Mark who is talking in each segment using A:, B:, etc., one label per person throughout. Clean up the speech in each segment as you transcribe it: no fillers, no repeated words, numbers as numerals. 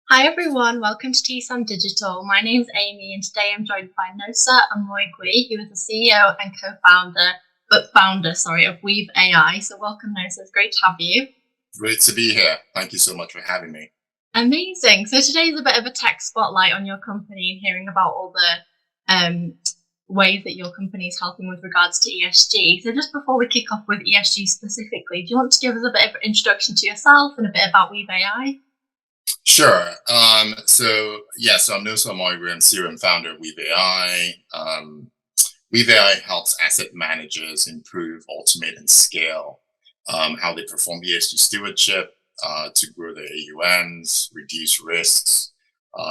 A: Hi everyone, welcome to TSAM Digital. My name's Amy and today I'm joined by Nosa Omoigui, who is the CEO and co-founder, of WeaveAI. So welcome Nosa, it's great to have you.
B: Great to be here. Thank you so much for having me.
A: Amazing. So today's a bit of a tech spotlight on your company and hearing about all the ways that your company is helping with regards to ESG. So just before we kick off with ESG specifically, do you want to give us a bit of an introduction to yourself and a bit about WeaveAI?
B: Sure. So I'm Nosa Omoigui. I'm CEO and founder of WeaveAI. WeaveAI helps asset managers improve, automate, and scale how they perform ESG stewardship to grow their AUMs, reduce risks,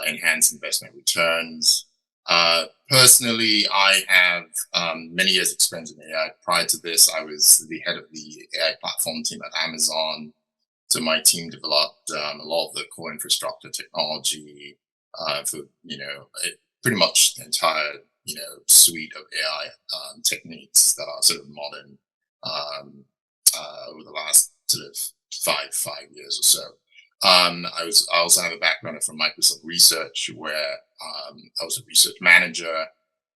B: enhance investment returns. Personally, I have many years experience in AI. Prior to this, I was the head of the AI platform team at Amazon. So my team developed a lot of the core infrastructure technology for pretty much the entire suite of AI techniques that are sort of modern over the last sort of five years or so. I also have a background from Microsoft Research where I was a research manager.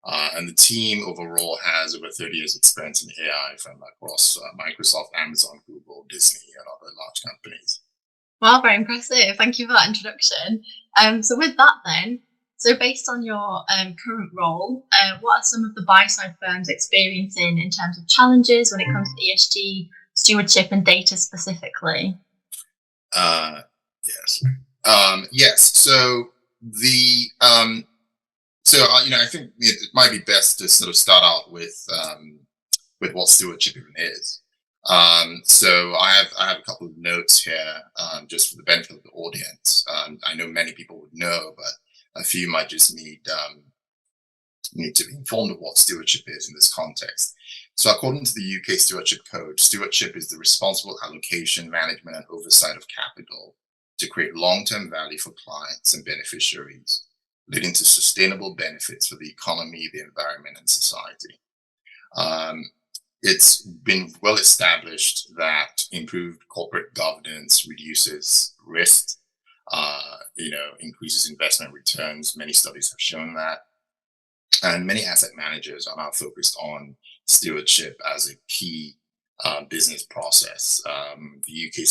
B: And the team overall has over 30 years experience in AI from across Microsoft, Amazon, Google, Disney, and other large companies.
A: Wow, very impressive. Thank you for that introduction. So with that then, so based on your current role, what are some of the buy-side firms experiencing in terms of challenges when it comes to ESG, stewardship, and data specifically?
B: Yes. Yes. So I think it might be best to sort of start out with what stewardship even is. So I have a couple of notes here just for the benefit of the audience. I know many people would know, but a few might just need to be informed of what stewardship is in this context. So according to the UK Stewardship Code, stewardship is the responsible allocation, management, and oversight of capital to create long-term value for clients and beneficiaries, leading to sustainable benefits for the economy, the environment, and society. It's been well established that improved corporate governance reduces risk, increases investment returns. Many studies have shown that. And many asset managers are now focused on stewardship as a key business process. The UK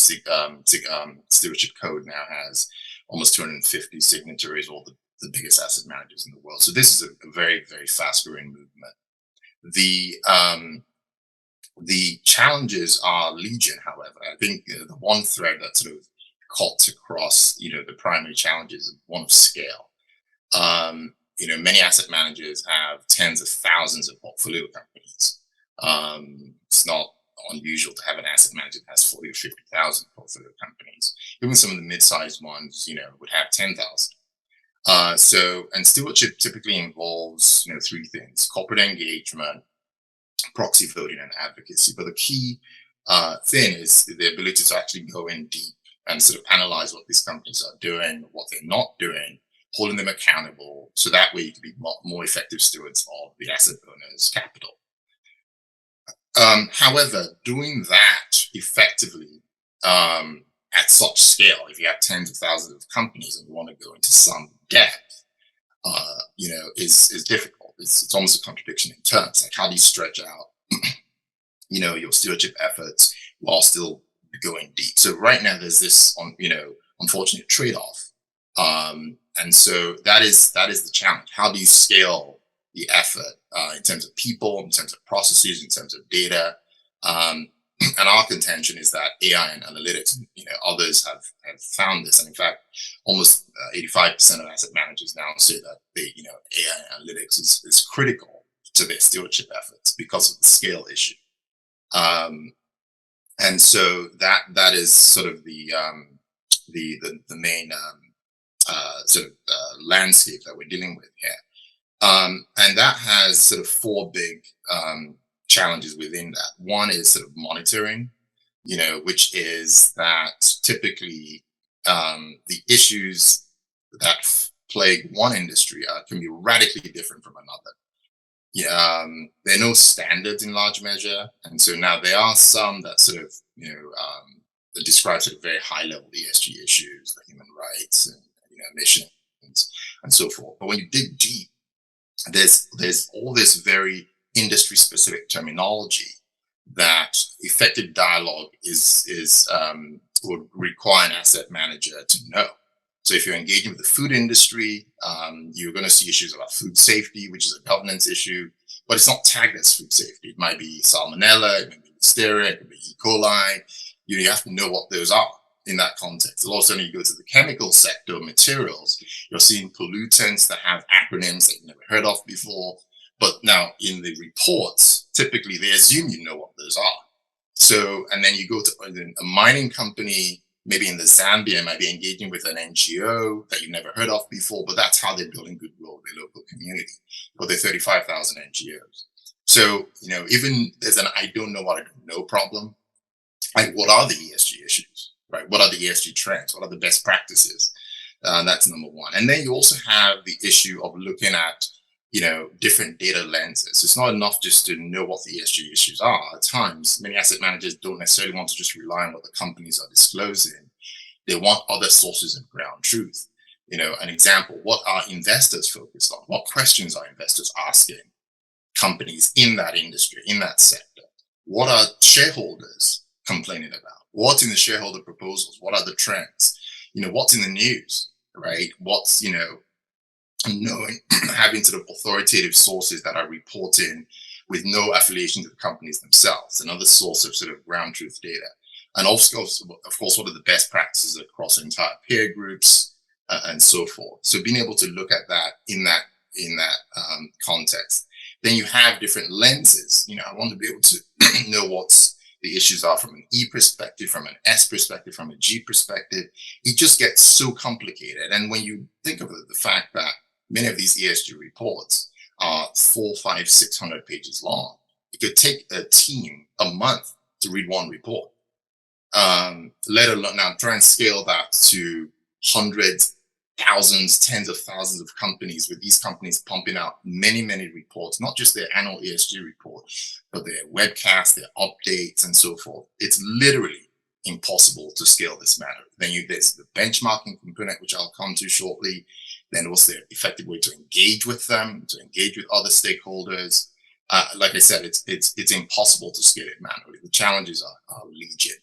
B: Stewardship Code now has almost 250 signatories, all the biggest asset managers in the world. So this is a very, very fast growing movement. The challenges are legion, however. I think the one thread that sort of cuts across, the primary challenges is one of scale. Many asset managers have tens of thousands of portfolio companies. It's not unusual to have an asset manager that has 40 or 50,000 portfolio companies. Even some of the mid-sized ones, would have 10,000. And stewardship typically involves, three things: corporate engagement, proxy voting, and advocacy. But the key thing is the ability to actually go in deep and sort of analyze what these companies are doing, what they're not doing, holding them accountable, so that way you can be more effective stewards of the asset owner's capital. However, doing that effectively at such scale, if you have tens of thousands of companies and you want to go into some depth, is difficult. It's almost a contradiction in terms. Like, how do you stretch out, your stewardship efforts while still going deep? So right now there's this, unfortunate trade-off. And so that is the challenge. How do you scale the effort in terms of people, in terms of processes, in terms of data? And our contention is that AI and analytics, others have found this. And in fact, almost 85% of asset managers now say that AI and analytics is critical to their stewardship efforts because of the scale issue. And so that is sort of the main landscape that we're dealing with here. And that has sort of four big challenges within that. One is sort of monitoring, which is that typically the issues that plague one industry can be radically different from another. There are no standards in large measure, and so now there are some that sort of that describe sort of very high level ESG issues, like human rights and emissions and so forth. But when you dig deep, there's all this very industry specific terminology that effective dialogue would require an asset manager to know. So if you're engaging with the food industry, you're going to see issues about food safety, which is a governance issue, but it's not tagged as food safety. It might be salmonella, it might be listeria, it could be E. coli. You have to know what those are in that context. A lot of sudden you go to the chemical sector, materials, you're seeing pollutants that have acronyms that you've never heard of before. But now in the reports, typically they assume you know what those are. So, and then you go to a mining company, maybe in the Zambia, might be engaging with an NGO that you've never heard of before, but that's how they're building goodwill with their local community. But they're 35,000 NGOs. So, even there's an I don't know what I don't know problem. Like, what are the ESG issues, right? What are the ESG trends? What are the best practices? That's number one. And then you also have the issue of looking at, different data lenses. It's not enough just to know what the ESG issues are. At times, many asset managers don't necessarily want to just rely on what the companies are disclosing. They want other sources of ground truth. An example, what are investors focused on? What questions are investors asking companies in that industry, in that sector? What are shareholders complaining about? What's in the shareholder proposals? What are the trends? What's in the news, right? What's, knowing, having sort of authoritative sources that are reporting with no affiliation to the companies themselves, another source of sort of ground truth data. And also, of course, what are the best practices across entire peer groups and so forth. So being able to look at that in that context. Then you have different lenses. I want to be able to know what's the issues are from an E perspective, from an S perspective, from a G perspective. It just gets so complicated. And when you think of it, the fact that many of these ESG reports are 400, 500, 600 pages long, it could take a team a month to read one report. Let alone now try and scale that to hundreds, thousands, tens of thousands of companies, with these companies pumping out many, many reports, not just their annual ESG report, but their webcasts, their updates, and so forth. It's literally impossible to scale this matter. Then there's the benchmarking component, which I'll come to shortly. Then what's the effective way to engage with them, to engage with other stakeholders? Like I said, it's impossible to scale it manually. The challenges are legion.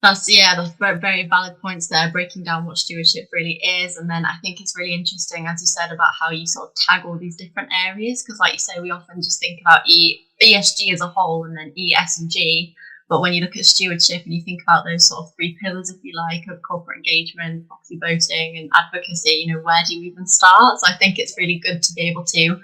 A: That's very, very valid points there, breaking down what stewardship really is. And then I think it's really interesting, as you said, about how you sort of tag all these different areas. Because like you say, we often just think about ESG as a whole and then E, S, and G. But when you look at stewardship and you think about those sort of three pillars, if you like, of corporate engagement, proxy voting, and advocacy, where do you even start? So I think it's really good to be able to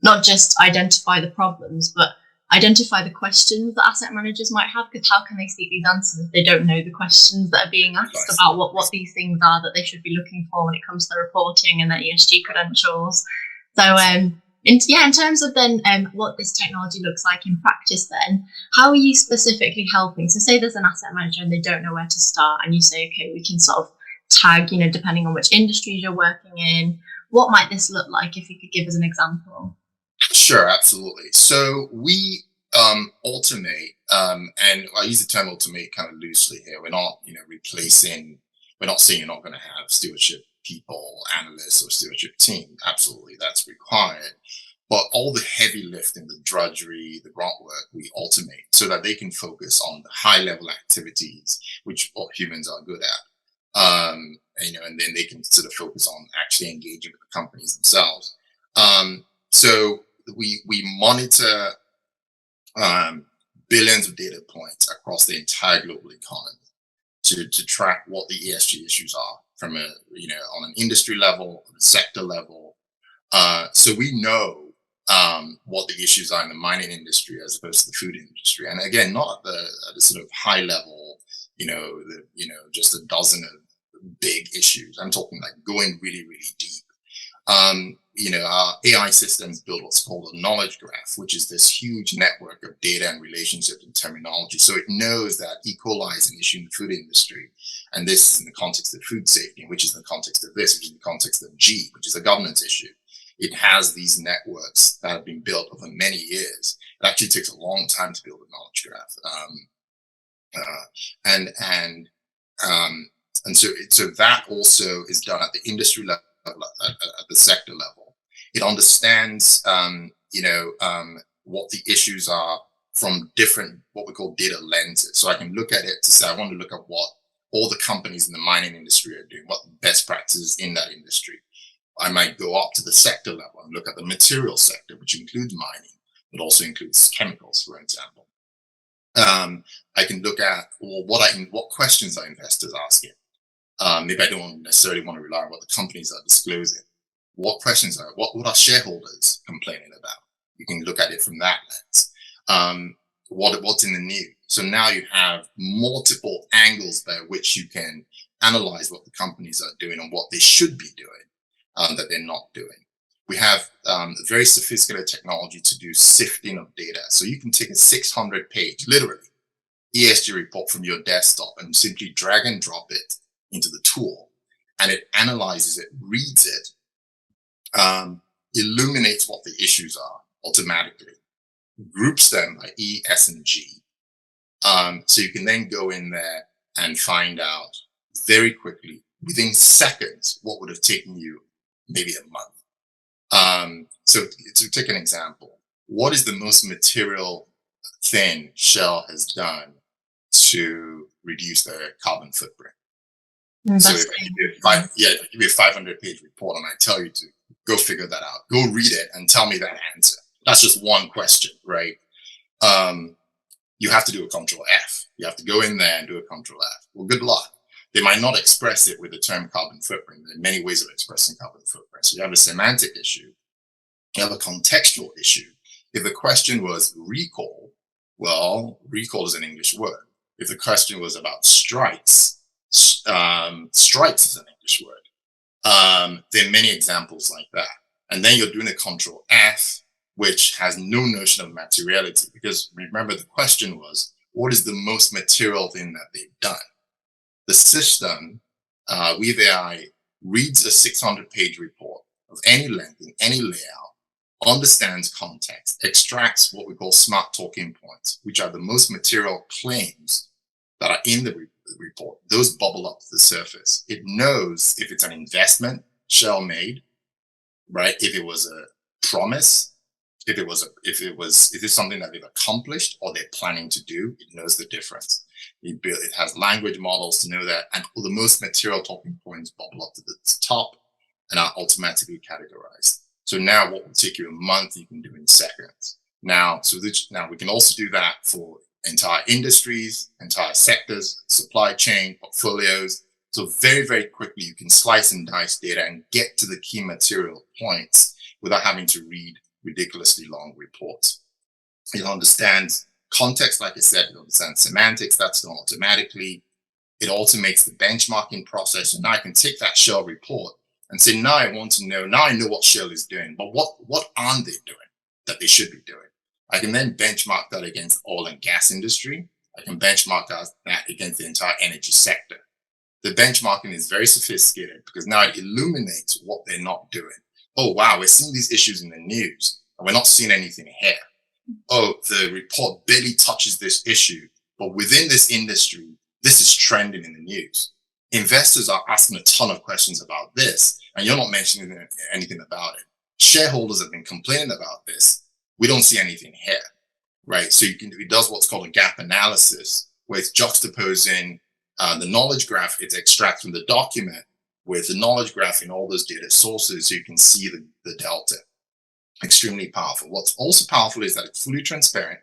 A: not just identify the problems, but identify the questions that asset managers might have, because how can they seek these answers if they don't know the questions that are being asked about what these things are that they should be looking for when it comes to their reporting and their ESG credentials. So in terms of then what this technology looks like in practice, then how are you specifically helping? So say there's an asset manager and they don't know where to start, and you say, okay, we can sort of tag, depending on which industries you're working in. What might this look like, if you could give us an example?
B: Sure, absolutely. So we automate, and I use the term automate kind of loosely here. We're not, replacing. We're not saying you're not going to have stewardship people, analysts, or stewardship team. Absolutely, that's required. But all the heavy lifting, the drudgery, the grunt work, we automate so that they can focus on the high level activities, which all humans are good at. And then they can sort of focus on actually engaging with the companies themselves. So we monitor billions of data points across the entire global economy to track what the ESG issues are from on an industry level, on a sector level. So we know what the issues are in the mining industry as opposed to the food industry. And again, not at the sort of high level, just a dozen of big issues. I'm talking like going really, really deep. Our AI systems build what's called a knowledge graph, which is this huge network of data and relationships and terminology. So it knows that E. coli is an issue in the food industry, and this is in the context of food safety, which is in the context of this, which is in the context of G, which is a governance issue. It has these networks that have been built over many years. It actually takes a long time to build a knowledge graph. And so that also is done at the industry level, at the sector level. It understands, what the issues are from different, what we call data lenses. So I can look at it to say, I want to look at what all the companies in the mining industry are doing, what the best practices in that industry. I might go up to the sector level and look at the material sector, which includes mining, but also includes chemicals, for example. I can look at what questions are investors asking. Maybe I don't necessarily want to rely on what the companies are disclosing. What questions what are shareholders complaining about? You can look at it from that lens. What's in the news? So now you have multiple angles by which you can analyze what the companies are doing and what they should be doing that they're not doing. We have very sophisticated technology to do sifting of data. So you can take a 600-page, literally, ESG report from your desktop and simply drag and drop it into the tool, and it analyzes it, reads it, illuminates what the issues are automatically, groups them by E, S, and G. So you can then go in there and find out very quickly, within seconds, what would have taken you maybe a month. So to take an example, what is the most material thing Shell has done to reduce their carbon footprint? So if I give you a 500-page report and I tell you to go figure that out, go read it and tell me that answer. That's just one question, right? You have to do a Control F. You have to go in there and do a Control F. Well, good luck. They might not express it with the term carbon footprint. There are many ways of expressing carbon footprint. So you have a semantic issue. You have a contextual issue. If the question was recall, well, recall is an English word. If the question was about strikes, strikes is an English word. There are many examples like that. And then you're doing a Control F, which has no notion of materiality, because remember the question was, what is the most material thing that they've done? The system, WeaveAI, reads a 600-page report of any length in any layout, understands context, extracts what we call smart talking points, which are the most material claims that are in the report. Those bubble up to the surface. It knows if it's an investment Shell made, right? If it was a promise, if it's something that they've accomplished or they're planning to do, it knows the difference. It has language models to know that, and all the most material talking points bubble up to the top and are automatically categorized. So now what will take you a month, you can do in seconds. Now we can also do that for entire industries, entire sectors, supply chain, portfolios. So very, very quickly, you can slice and dice data and get to the key material points without having to read ridiculously long reports. It understands context, like I said, it understands semantics, that's done automatically. It automates the benchmarking process. And now I can take that Shell report and say, now I know what Shell is doing, but what aren't they doing that they should be doing? I can then benchmark that against the oil and gas industry. I can benchmark that against the entire energy sector. The benchmarking is very sophisticated because now it illuminates what they're not doing. Oh, wow, we're seeing these issues in the news and we're not seeing anything here. Oh, the report barely touches this issue, but within this industry, this is trending in the news. Investors are asking a ton of questions about this, and you're not mentioning anything about it. Shareholders have been complaining about this. We don't see anything here, right? So it does what's called a gap analysis, where it's juxtaposing the knowledge graph it extracts from the document with the knowledge graph in all those data sources, so you can see the delta. Extremely powerful. What's also powerful is that it's fully transparent.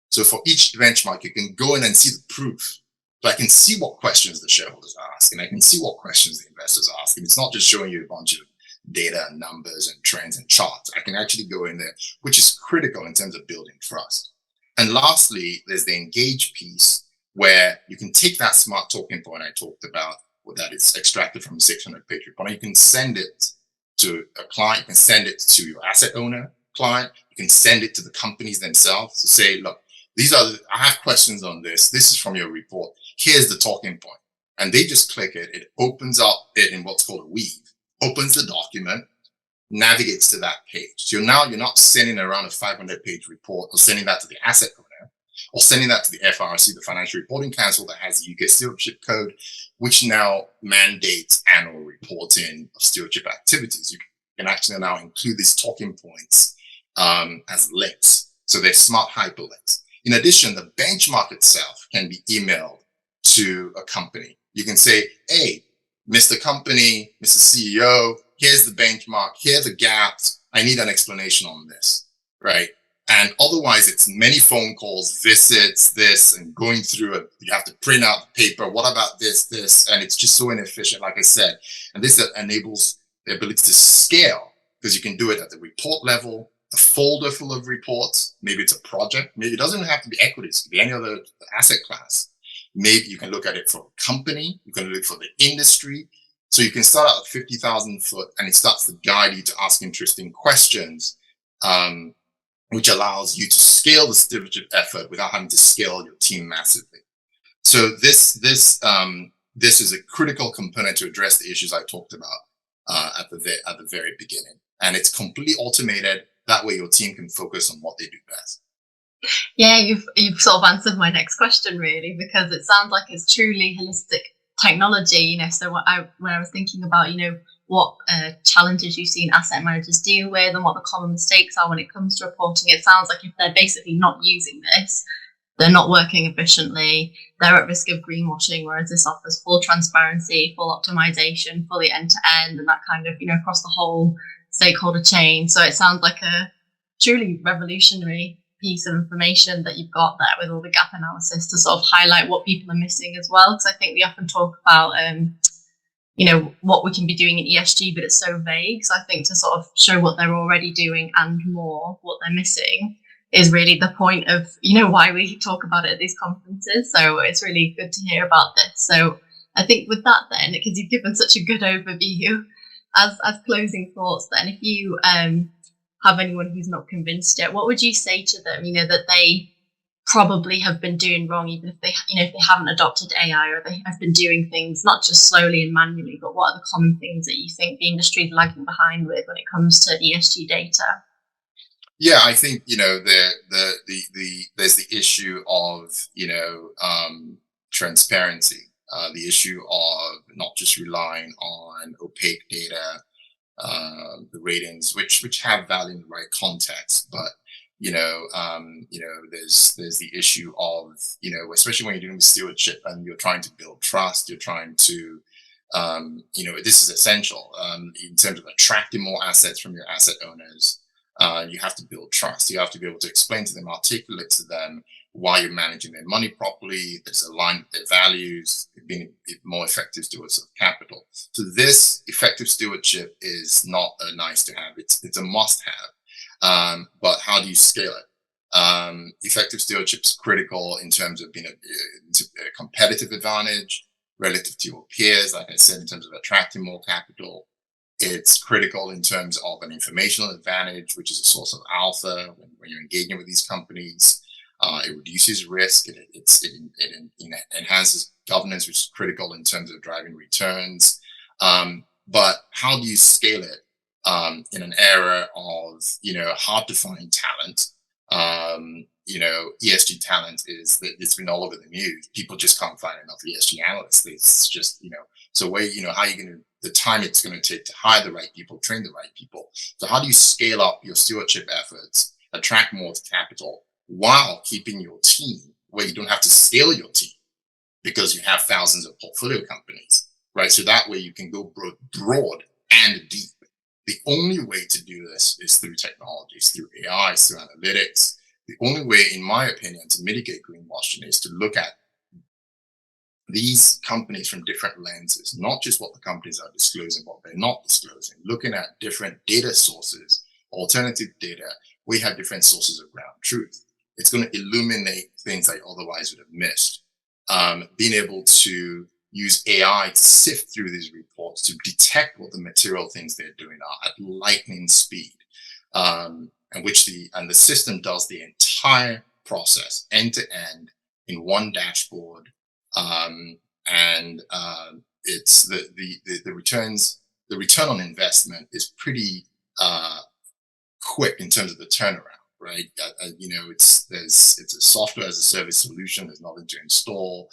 B: So for each benchmark, you can go in and see the proof. So I can see what questions the shareholders are asking. I can see what questions the investors are asking. It's not just showing you a bunch of data and numbers and trends and charts. I can actually go in there, which is critical in terms of building trust. And lastly, there's the engage piece, where you can take that smart talking point I talked about, that is extracted from a 600-page report, and you can send it to a client, you can send it to your asset owner client, you can send it to the companies themselves to say, look, I have questions on this. This is from your report. Here's the talking point. And they just click it. It opens up it in what's called a weave, opens the document, navigates to that page. So now you're not sending around a 500-page report or sending that to the asset owner or sending that to the FRC, the Financial Reporting Council, that has the UK Stewardship Code, which now mandates annual reporting of stewardship activities. You can actually now include these talking points as links. So they're smart hyperlinks. In addition, the benchmark itself can be emailed to a company. You can say, hey, Mr. Company, Mr. CEO, here's the benchmark, here are the gaps. I need an explanation on this, right? And otherwise, it's many phone calls, visits, this, and going through it. You have to print out the paper. What about this? And it's just so inefficient, like I said. And this enables the ability to scale, because you can do it at the report level, a folder full of reports. Maybe it's a project. Maybe it doesn't even have to be equities. It could be any other asset class. Maybe you can look at it for a company. You can look for the industry. So you can start out at 50,000 foot, and it starts to guide you to ask interesting questions, which allows you to scale the stewardship effort without having to scale your team massively. So this is a critical component to address the issues I talked about at the very beginning. And it's completely automated. That way your team can focus on what they do best.
A: Yeah, you've sort of answered my next question, really, because it sounds like it's truly holistic technology. So when I was thinking about, what challenges you've seen asset managers deal with and what the common mistakes are when it comes to reporting, it sounds like if they're basically not using this, they're not working efficiently, they're at risk of greenwashing, whereas this offers full transparency, full optimization, fully end-to-end, and that kind of, across the whole stakeholder chain. So it sounds like a truly revolutionary piece of information that you've got there with all the gap analysis to sort of highlight what people are missing as well. Because I think we often talk about, what we can be doing in ESG, but it's so vague. So I think to sort of show what they're already doing and more, what they're missing, is really the point of, why we talk about it at these conferences. So it's really good to hear about this. So I think with that then, because you've given such a good overview, as closing thoughts then, if you have anyone who's not convinced yet, what would you say to them, that they probably have been doing wrong, even if they, if they haven't adopted AI, or they have been doing things not just slowly and manually, but what are the common things that you think the industry is lagging behind with when it comes to ESG data?
B: Yeah, I think, there's the issue of, transparency, the issue of not just relying on opaque data, the ratings, which have value in the right context, but there's the issue of, especially when you're doing stewardship and you're trying to build trust, you're trying to, this is essential in terms of attracting more assets from your asset owners. You have to build trust. You have to be able to explain to them, articulate to them why you're managing their money properly, that's aligned with their values, being more effective stewards of capital. So this effective stewardship is not a nice to have, it's a must have. But how do you scale it? Effective stewardship is critical in terms of being a competitive advantage relative to your peers, like I said, in terms of attracting more capital. It's critical in terms of an informational advantage, which is a source of alpha when you're engaging with these companies. It reduces risk. It enhances governance, which is critical in terms of driving returns. But how do you scale it in an era of hard to find talent? ESG talent it's been all over the news. People just can't find enough ESG analysts. It's just so how are you going to the time it's going to take to hire the right people, train the right people. So how do you scale up your stewardship efforts, attract more capital, while keeping your team where you don't have to scale your team because you have thousands of portfolio companies, right? So that way you can go broad and deep. The only way to do this is through technologies, through AI, through analytics. The only way, in my opinion, to mitigate greenwashing is to look at these companies from different lenses, not just what the companies are disclosing, what they're not disclosing, looking at different data sources, alternative data. We have different sources of ground truth. It's going to illuminate things I otherwise would have missed. Being able to use AI to sift through these reports to detect what the material things they're doing are at lightning speed, and the system does the entire process end to end in one dashboard. It's the return on investment is pretty quick in terms of the turnaround, right? It's a software as a service solution. There's nothing to install,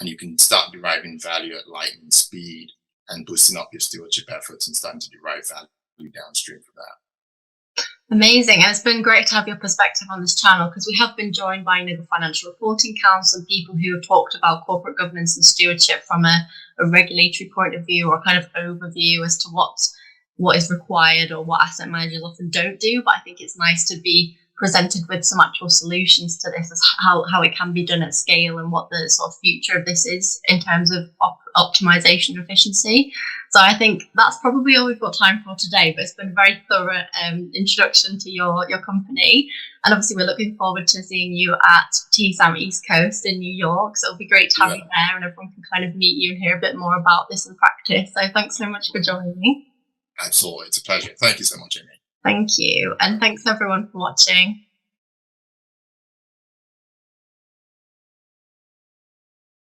B: and you can start deriving value at lightning speed and boosting up your stewardship efforts and starting to derive value downstream for that.
A: Amazing. And it's been great to have your perspective on this channel, because we have been joined by the Financial Reporting Council and people who have talked about corporate governance and stewardship from a regulatory point of view, or kind of overview as to what is required or what asset managers often don't do. But I think it's nice to be presented with some actual solutions to this, as how it can be done at scale and what the sort of future of this is in terms of optimization and efficiency. So I think that's probably all we've got time for today, but it's been a very thorough introduction to your company. And obviously we're looking forward to seeing you at TSAM East Coast in New York. So it'll be great to have you there, and everyone can kind of meet you and hear a bit more about this in practice. So thanks so much for joining me.
B: Absolutely. It's a pleasure. Thank you so much, Amy.
A: Thank you. And thanks everyone for watching.